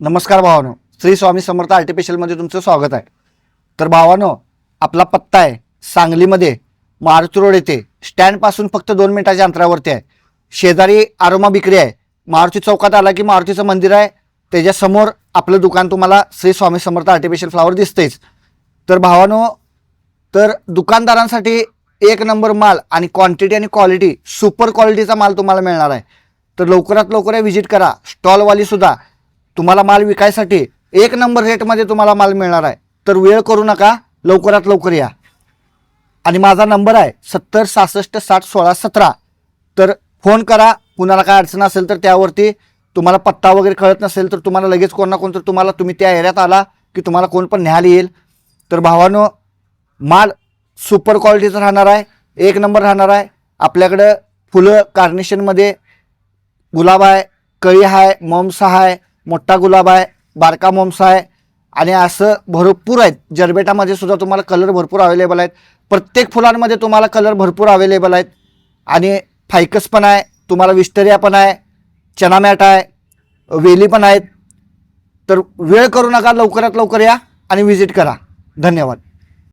नमस्कार भावानो, श्री स्वामी समर्थ आर्टिफिशियलमध्ये तुमचं स्वागत आहे। तर भावानो, आपला पत्ता आहे सांगलीमध्ये मारुती रोड येथे स्टँडपासून फक्त 2 मिनिटाच्या अंतरावरती आहे। शेजारी आरोमा बिक्री आहे। मारुती चौकात आला की मारुतीचं मंदिर आहे, त्याच्यासमोर आपलं दुकान तुम्हाला श्री स्वामी समर्थ आर्टिफिशियल फ्लावर दिसतेच। तर भावानो, तर दुकानदारांसाठी एक नंबर माल आणि क्वांटिटी आणि क्वालिटी सुपर क्वालिटीचा माल तुम्हाला मिळणार आहे। तर लवकरात लवकर विजिट करा। स्टॉलवाली सुद्धा तुम्हाला माल विकायसाठी एक नंबर रेटमध्ये तुम्हाला माल मिळणार आहे। तर वेळ करू नका, लवकरात लवकर या। आणि माझा नंबर आहे 70 66 60 16 17। तर फोन करा, कुणाला काय अडचण असेल तर त्यावरती। तुम्हाला पत्ता वगैरे कळत नसेल तर तुम्हाला लगेच कोण ना कोण तर तुम्ही त्या एरियात आला की तुम्हाला कोण पण न्यायला येईल। तर भावानो, माल सुपर क्वालिटीचा राहणार आहे, एक नंबर राहणार आहे। आपल्याकडे फुलं कार्नेशनमध्ये गुलाब आहे, कळी आहे, मोमसा आहे, मोठा गुलाब आहे, बारका मोमसा आहे आणि असं भरपूर आहेत। जरबेटामध्ये सुद्धा तुम्हाला कलर भरपूर अवेलेबल आहेत। प्रत्येक फुलांमध्ये तुम्हाला कलर भरपूर अवेलेबल आहेत आणि फायकस पण आहे, तुम्हाला विस्टरिया पण आहे, चना मॅट आहे, वेली पण आहेत। तर वेळ करू नका, लवकरात लवकर या आणि व्हिजिट करा। धन्यवाद।